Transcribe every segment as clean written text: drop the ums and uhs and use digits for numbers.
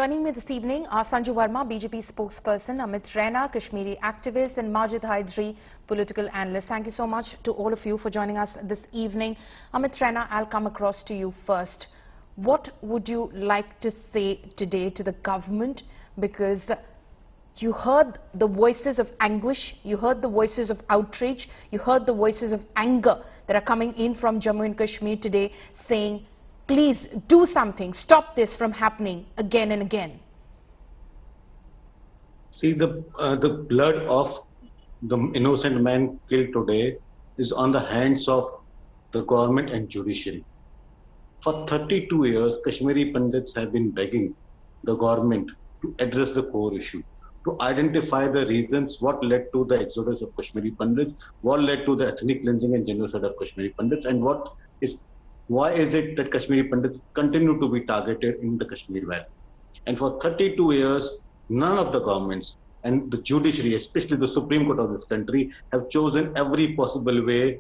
Joining me this evening are Sanju Verma, BJP spokesperson, Amit Raina, Kashmiri activist, and Majid Hydri, political analyst. Thank you so much to all of you for joining us this evening. Amit Raina, I'll come across to you first. What would you like to say today to the government? Because you heard the voices of anguish, you heard the voices of outrage, you heard the voices of anger that are coming in from Jammu and Kashmir today saying, please do something, stop this from happening again and again. See, the blood of the innocent man killed today is on the hands of the government and judiciary. For 32 years, Kashmiri Pandits have been begging the government to address the core issue, to identify the reasons what led to the exodus of Kashmiri Pandits, what led to the ethnic cleansing and genocide of Kashmiri Pandits, and why is it that Kashmiri Pandits continue to be targeted in the Kashmir Valley. And for 32 years, none of the governments and the judiciary, especially the Supreme Court of this country, have chosen every possible way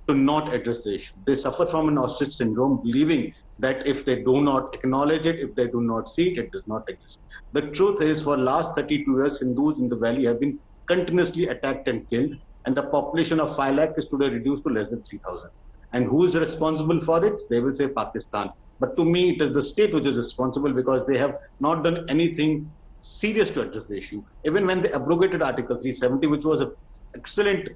to not address the issue. They suffer from an ostrich syndrome, believing that if they do not acknowledge it, if they do not see it, it does not exist. The truth is, for the last 32 years, Hindus in the valley have been continuously attacked and killed, and the population of 5 lakh is today reduced to less than 3,000. And who is responsible for it? They will say Pakistan. But to me, it is the state which is responsible, because they have not done anything serious to address the issue. Even when they abrogated Article 370, which was an excellent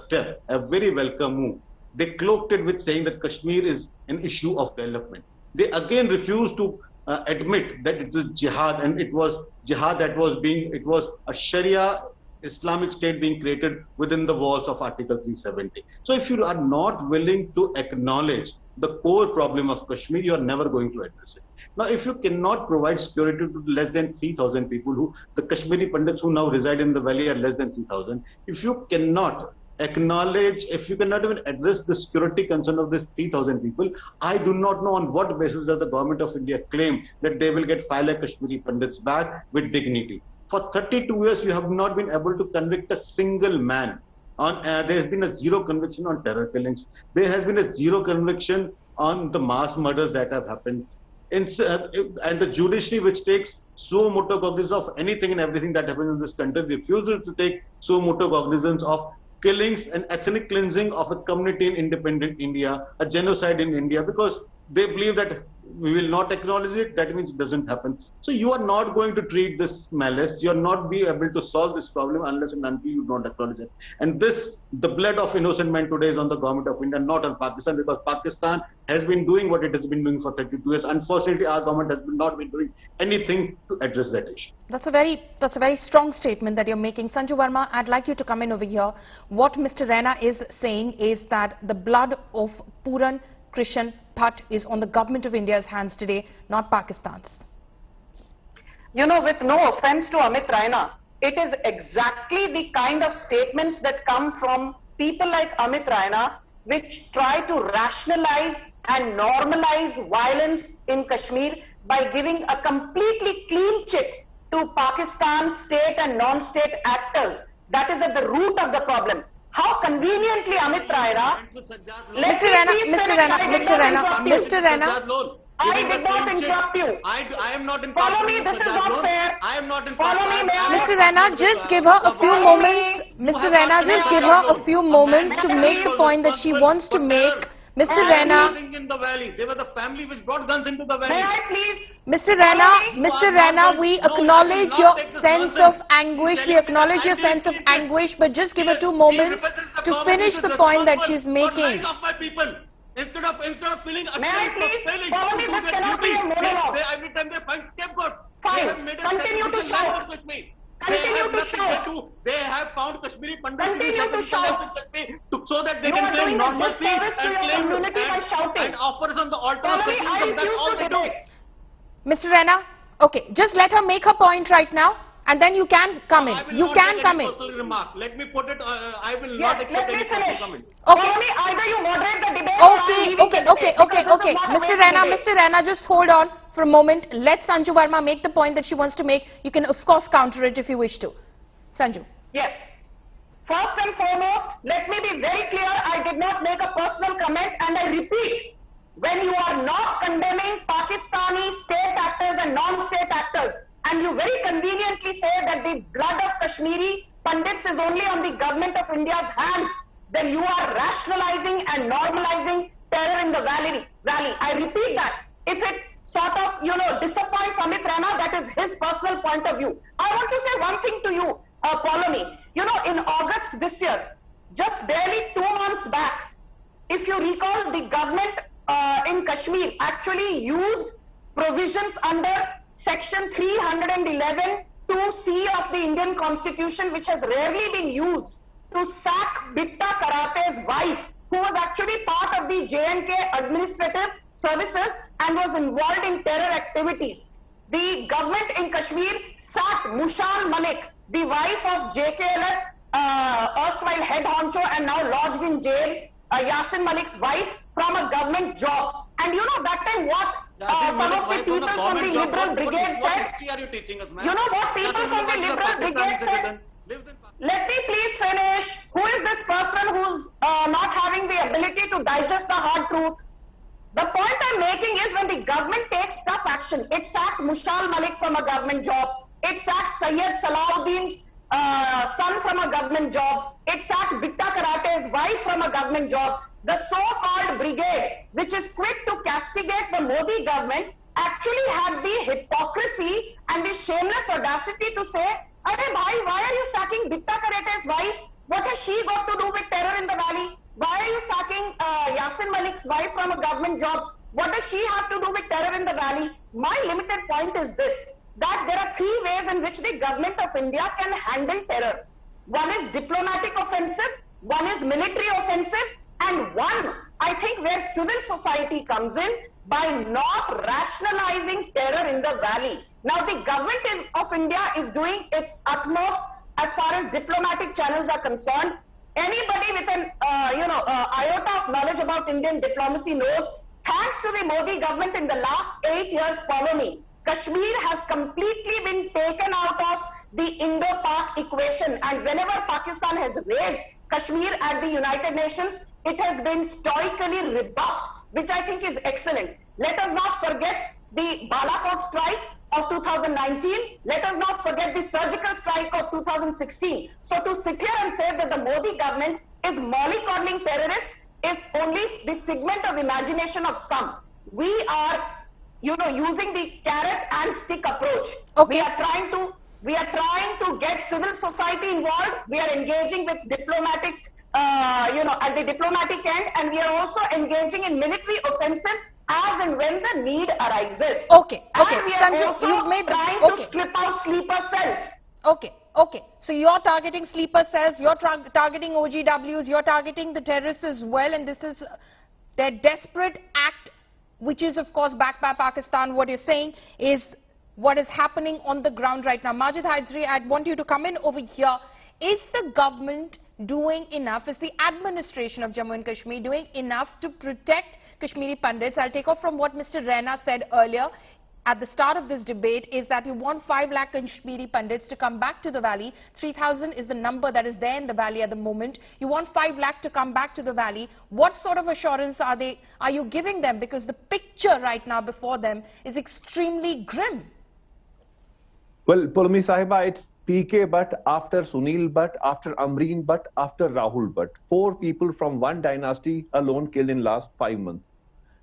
step, a very welcome move, they cloaked it with saying that Kashmir is an issue of development. They again refused to admit that it is jihad, and it was jihad that was it was a Sharia Islamic state being created within the walls of Article 370. So if you are not willing to acknowledge the core problem of Kashmir, you are never going to address it. Now, if you cannot provide security to less than 3,000 people, the Kashmiri Pandits who now reside in the valley are less than 3,000, if you cannot acknowledge, if you cannot even address the security concern of these 3,000 people, I do not know on what basis does the government of India claim that they will get 5 lakh Kashmiri Pandits back with dignity. For 32 years, you have not been able to convict a single man. There has been a zero conviction on terror killings. There has been a zero conviction on the mass murders that have happened. And the judiciary, which takes suo motu cognizance of anything and everything that happens in this country, refuses to take suo motu cognizance of killings and ethnic cleansing of a community in independent India, a genocide in India, because they believe that we will not acknowledge it, that means it doesn't happen. So you are not going to treat this malice, you are not be able to solve this problem unless and until you don't acknowledge it. And the blood of innocent men today is on the government of India, not on Pakistan, because Pakistan has been doing what it has been doing for 32 years. Unfortunately, our government has not been doing anything to address that issue. That's a very strong statement that you're making. Sanju Verma, I'd like you to come in over here. What Mr. Raina is saying is that the blood of Puran Krishan Bhat is on the government of India's hands today, not Pakistan's. You know, with no offense to Amit Raina, it is exactly the kind of statements that come from people like Amit Raina, which try to rationalize and normalize violence in Kashmir by giving a completely clean chit to Pakistan state and non-state actors. That is at the root of the problem. How conveniently Amit Raina, Mr. Raina, I did not interrupt you. I am not in. Follow me, this is not fair. I am not in. Follow me, may I? Mr. Raina, just give her a few moments. Mr. Raina, just give her a few moments to make the point that she wants to make. Mr. Raina, in the valley, they were the family which brought guns into the valley. May I please? Mr. Raina, we acknowledge your sense of anguish. We acknowledge your sense of anguish, but just give her 2 moments to finish the point that she's making. Instead of feeling ashamed, May I please? Follow me, this cannot be a monologue. Every time they find scapegoat. Fine, continue to shout. Continue to shout. They have found Kashmiri Pandit. Continue to shout. So that they You can are claim doing a normalcy disservice to your community by shouting. and offers on the altar Follow of me, I secularism. That's all refuse they to do. debate. Mr. Raina, okay, just let her make her point right now, and then you can come in. You can come in. Remark. Let me put it. I will Yes, not accept let me any finish. comment. Okay. Follow me, either you moderate the debate or I am leaving the debate, because this is not a way to debate. Mr. Raina, just hold on for a moment. Let Sanju Verma make the point that she wants to make. You can, of course, counter it if you wish to. Sanju. Yes. First and foremost, let me be very clear, I did not make a personal comment, and I repeat, when you are not condemning Pakistani state actors and non-state actors, and you very conveniently say that the blood of Kashmiri Pandits is only on the government of India's hands, then you are rationalizing and normalizing terror in the valley. I repeat that. If it sort of, disappoints Amit Raina, that is his personal point of view. I want to say one thing to you, Paulomi. In August this year, just barely 2 months back, if you recall, the government in Kashmir actually used provisions under Section 311 2C of the Indian Constitution, which has rarely been used, to sack Bitta Karate's wife, who was actually part of the J&K administrative services and was involved in terror activities. The government in Kashmir sacked Mushan Malik, the wife of JKLF, erstwhile head honcho and now lodged in jail, Yasin Malik's wife, from a government job. And that time what some of the people from the Liberal Brigade said? What people from the Liberal Brigade said? Let me please finish. Who is this person who's not having the ability to digest the hard truth? The point I'm making is, when the government takes tough action, it sacked Mushal Malik from a government job, it sacked Sayyid Salahuddin's son from a government job, it sacked Bitta Karate's wife from a government job. The so-called brigade, which is quick to castigate the Modi government, actually had the hypocrisy and the shameless audacity to say, "Arey bhai, why are you sacking Bitta Karate's wife? What has she got to do with terror in the valley? Why are you sacking Yasin Malik's wife from a government job? What does she have to do with terror in the valley?" My limited point is this, that there are 3 ways in which the government of India can handle terror. One is diplomatic offensive, one is military offensive, and one, I think, where civil society comes in, by not rationalizing terror in the valley. Now, the government of India is doing its utmost as far as diplomatic channels are concerned. Anybody with an iota of knowledge about Indian diplomacy knows, thanks to the Modi government in the last 8 years, follow me, Kashmir has completely been taken out of the Indo-Pak equation, and whenever Pakistan has raised Kashmir at the United Nations, it has been stoically rebuffed, which I think is excellent. Let us not forget the Balakot strike of 2019. Let us not forget the surgical strike of 2016. So to sit here and say that the Modi government is mollycoddling terrorists is only the figment of imagination of some. We are, using the carrot and stick approach. Okay. We are trying to get civil society involved. We are engaging with diplomatic, at the diplomatic end, and we are also engaging in military offensive as and when the need arises. Okay. And we are Sanju, also trying to strip out sleeper cells. Okay. So you're targeting sleeper cells, you're targeting OGWs, you're targeting the terrorists as well, and this is their desperate act, which is of course backed by Pakistan. What you're saying is what is happening on the ground right now. Majid Hydari, I'd want you to come in over here. Is the government doing enough? Is the administration of Jammu and Kashmir doing enough to protect Kashmiri Pandits? I'll take off from what Mr. Raina said earlier at the start of this debate, is that you want 5 lakh Kashmiri Pandits to come back to the valley. 3,000 is the number that is there in the valley at the moment. You want 5 lakh to come back to the valley. What sort of assurance are you giving them? Because the picture right now before them is extremely grim. Well, Pulmi Sahiba, it's PK Bhatt after Sunil Bhatt, after Amreen Bhatt, after Rahul Bhatt. 4 people from one dynasty alone killed in last 5 months.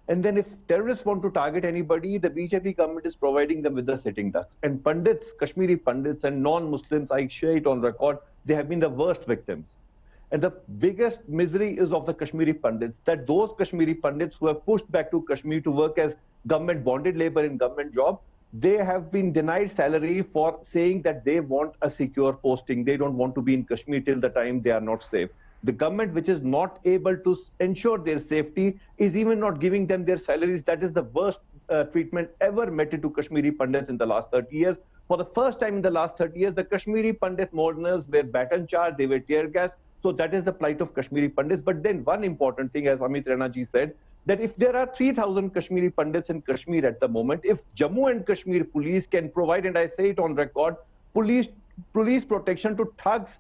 And then if terrorists want to target anybody, the BJP government is providing them with the sitting ducks. And Pandits, Kashmiri Pandits and non-Muslims, I share it on record, they have been the worst victims. And the biggest misery is of the Kashmiri Pandits, that those Kashmiri Pandits who have pushed back to Kashmir to work as government bonded labor in government job, they have been denied salary for saying that they want a secure posting. They don't want to be in Kashmir till the time they are not safe. The government, which is not able to ensure their safety, is even not giving them their salaries. That is the worst treatment ever meted to Kashmiri Pandits in the last 30 years. For the first time in the last 30 years, the Kashmiri Pandit mourners were baton charged, they were tear gassed. So that is the plight of Kashmiri Pandits. But then one important thing, as Amit Raina ji said, that if there are 3,000 Kashmiri Pandits in Kashmir at the moment, if Jammu and Kashmir police can provide, and I say it on record, police protection to thugs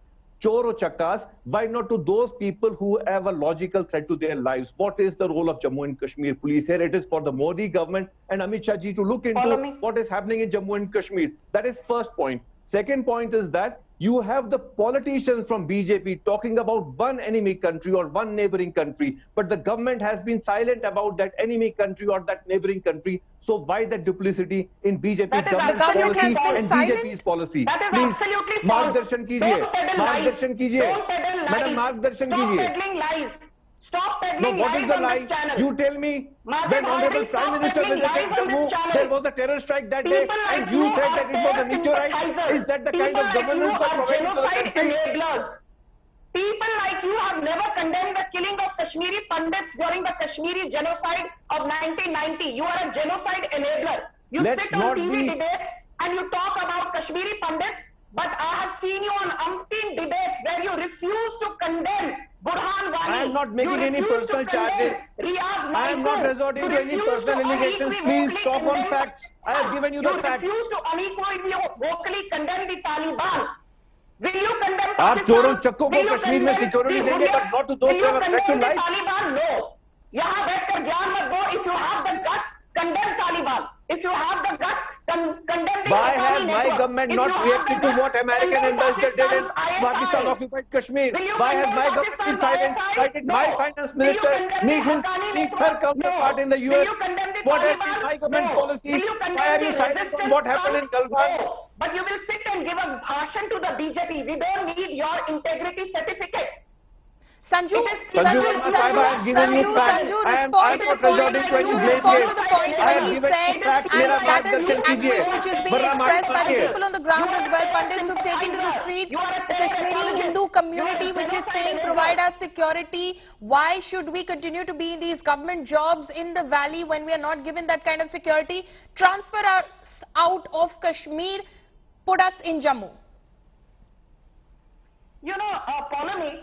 chor or chakkas, why not to those people who have a logical threat to their lives? What is the role of Jammu and Kashmir police here? It is for the Modi government and Amit Shah ji to look into what is happening in Jammu and Kashmir. That is first point. Second point is that you have the politicians from BJP talking about one enemy country or one neighboring country, but the government has been silent about that enemy country or that neighboring country. So why that duplicity in BJP government's policy and BJP's policy? That is Please, absolutely false. मार्गदर्शन कीजिए, मार्गदर्शन कीजिए, madam मार्गदर्शन कीजिए. Stop peddling lies. Stop No, peddling what is lies the on lie? this channel. You tell me. When Honorable Prime Minister visited Jammu, there was a terror strike that day, and you said that it was a meteorite. Is that the kind of governance that provides genocide enablers? People like you have never condemned the killing of Kashmiri Pandits during the Kashmiri genocide of 1990. You are a genocide enabler. You sit on TV debates and you talk about Kashmiri Pandits, but I have seen you on umpteen debates where you refuse to condemn Burhan Wani. I am not making any personal charges. I am not resorting to any personal allegations. Please talk on facts. I have given you the facts. You refuse to unequivocally condemn the Taliban. Will you condemn आप Pakistan? चोरों चक्कों को कश्मीर में security देंगे, but not to those who have a threat to life. Taliban? No. यहाँ बैठकर ज्ञान मत दो. If you have the guts, condemn Taliban. If you have the guts, condemn the Why has my government not reacted to what American ambassador did in Pakistan occupied Kashmir? Why has my government been silent? Why did my finance minister meet her counterpart in the US? What has been my government policy? Why are you silent on what happened in Galwan? But you will sit and give a bhashan to the BJP. We don't need your integrity certificate. Sanju, I have given you facts. I am not resorting to any blame game. I have given you facts. And that is the anger which is being expressed by the people on the ground as well. Pandits who've taken to the streets, the Kashmiri Hindu community which is saying provide us security. Why should we continue to be in these government jobs in the valley when we are not given that kind of security? Transfer us out of Kashmir, put us in Jammu. Polemy,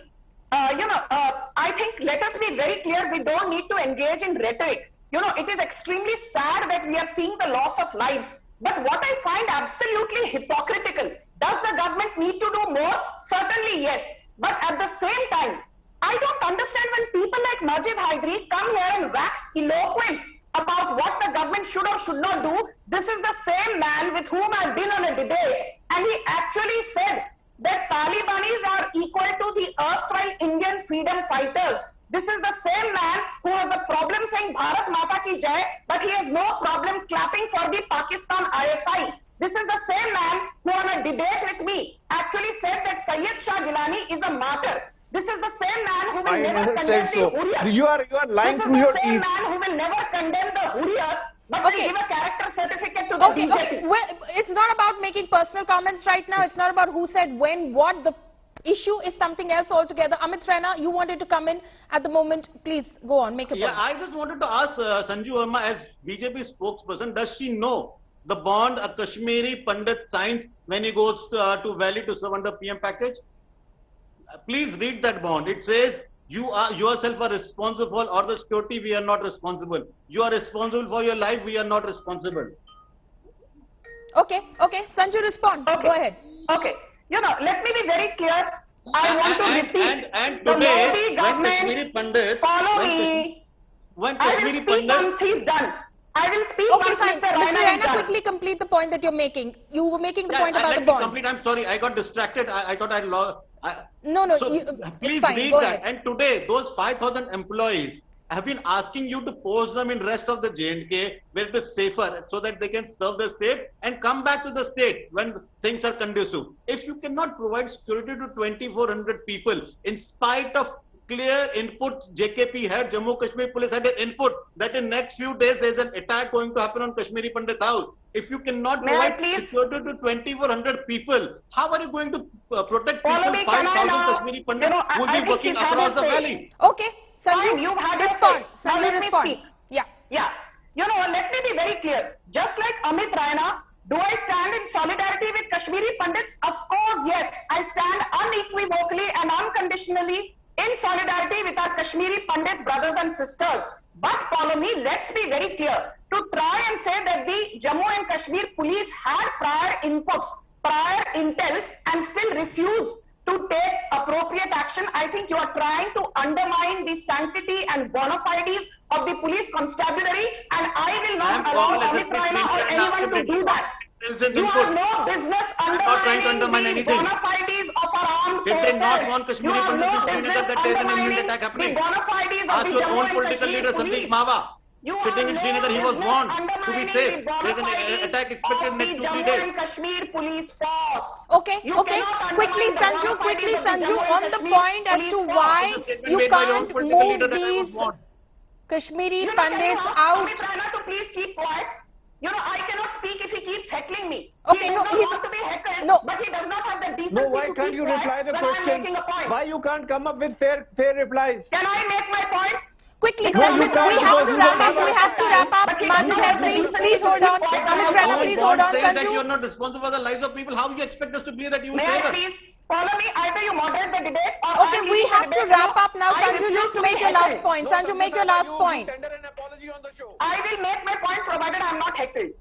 I think let us be very clear, we don't need to engage in rhetoric. It is extremely sad that we are seeing the loss of lives. But what I find absolutely hypocritical, does the government need to do more? Certainly yes. But at the same time, I don't understand when people like Majid Hydari come here and wax eloquent about what the government should or should not do. This is the same man with whom I've been on a debate, and he actually said that Talibanis are equal to the erstwhile Indian freedom fighters. This is the same man who has a problem saying Bharat Mata Ki Jai, but he has no problem clapping for the Pakistan ISI. This is the same man who on a debate with me actually said that Sayyid Shah Gilani is a martyr. This is the same man who will never condemn the Hurriyat. You are lying through your teeth. This is the same man who will never condemn the Hurriyat, but will give a character certificate to the BJP. Okay. Well, it's not about making personal comments right now. It's not about who said when, what. The issue is something else altogether. Amit Raina, you wanted to come in at the moment. Please go on, make a point. Yeah, I just wanted to ask Sanju Verma, as BJP spokesperson, does she know the bond a Kashmiri Pandit signs when he goes to Valley to serve under PM package? Please read that bond. It says you are yourself are responsible, or the security we are not responsible. You are responsible for your life, we are not responsible. Okay, Sanju, respond. Okay. Go ahead. Okay, let me be very clear. I want to repeat. And the today, Modi government, when I will Kashmiri speak Pandit, once he's done. I will speak Okay, once fine. Mr. Mr. Raina is Raina, done. quickly complete the point that you're making. You were making the point about let the me bond. complete. I'm sorry, I got distracted. I thought I'd lost. No, So, it's please fine. read Go that. ahead. And today, those 5,000 employees have been asking you to post them in rest of the J&K where it is safer, so that they can serve the state and come back to the state when things are conducive. If you cannot provide security to 2,400 people, in spite of clear input JKP had, Jammu Kashmir police had an input that in next few days there is an attack going to happen on Kashmiri Pandit house. If you cannot provide security to 2,400 people, how are you going to protect people, 5,000 Kashmiri Pandits who will be working across the valley? Okay, Sanju, Fine, you've had respond. Now Sanju, let me respond. speak. Yeah. Let me be very clear. Just like Amit Raina, do I stand in solidarity with Kashmiri Pandits? Of course, yes. I stand unequivocally and unconditionally in solidarity with our Kashmiri Pandit brothers and sisters. But follow me, let's be very clear. To try and say that the Jammu and Kashmir police had prior inputs, prior intel, and still refuse to to take appropriate action. I think you are trying to undermine the sanctity and bona fides of the police constabulary, and I will not allow Amit Raina or anyone to do that. You have no business undermining the bona fides of our armed forces. Did they not want Kashmiri Pandit in Srinagar that there is an immediate attack happening? The bona fides of Ask the your Jammu own and political Kashmir leader police. Sandeep Mahwa. Sitting in Srinagar, he was warned to be safe. There is an attack expected in next 2-3 Jammu days. and Kashmir police force. Okay, You okay. cannot Quickly, undermine the Sanju, bona quickly, fides of the Sanju, Jammu on and the Kashmir point as to police why force. you can't move these warned. Kashmiri Can you Pandits ask out. Amit Raina to please keep quiet? I cannot speak if he keeps heckling me. Okay, He no, does not want to be heckled, no. but he does not have the decency No, why to can't keep you quiet reply the when I'm making question? a point. Why you can't come up with fair replies? Can I make my point? Quickly, Because Sanju, you can't we have to because you wrap don't up. have We a have to wrap up. But he Majid doesn't have the Hydri, decency please to hold keep on. quiet. Amit Don't Raina, please hold on. Say that you are Sanju, not responsible for the lives of people. How do you expect us to believe that you will May save I us? please follow me? Either you moderate the debate or okay, I we lead the have to debate. wrap up now. I Sanju, refuse just to be make your last heckled. point. Sanju, make your last point. You tender an apology on the show. I will make my point provided I am not heckled.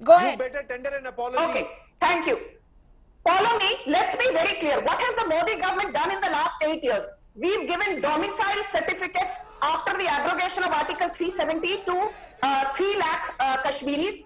Go You ahead. better tender an apology. Okay, thank you. Follow me. Let's be very clear. What has the Modi government done in the last 8 years? We've given domicile certificates after the abrogation of Article 370 to 3 lakh Kashmiris.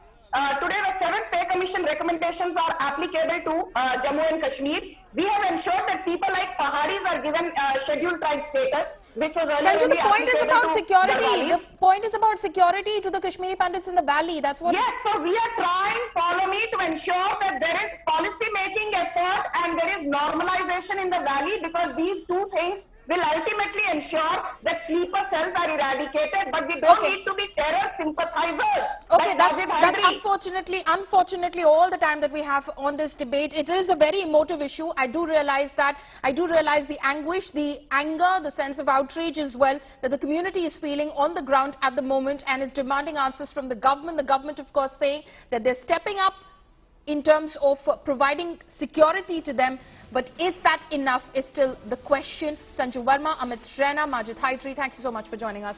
Today, the 7th Pay Commission recommendations are applicable to Jammu and Kashmir. We have ensured that people like Pahadis are given scheduled tribe status, which was earlier Sanju, only the point is applicable about to security. Garhwalis. The point is about security to the Kashmiri Pandits in the valley. That's what. Yes, so we are trying, follow me, to ensure that there is policy making effort and there is normalization in the valley, because these two things will ultimately ensure that sleeper cells are eradicated, but we don't need to be terror sympathizers. Okay, like that's Majid Hydri. unfortunately all the time that we have on this debate. It is a very emotive issue. I do realize that. I do realize the anguish, the anger, the sense of outrage as well that the community is feeling on the ground at the moment and is demanding answers from the government. The government, of course, saying that they're stepping up in terms of providing security to them. But is that enough is still the question. Sanju Verma, Amit Raina, Majid Hydri, thank you so much for joining us.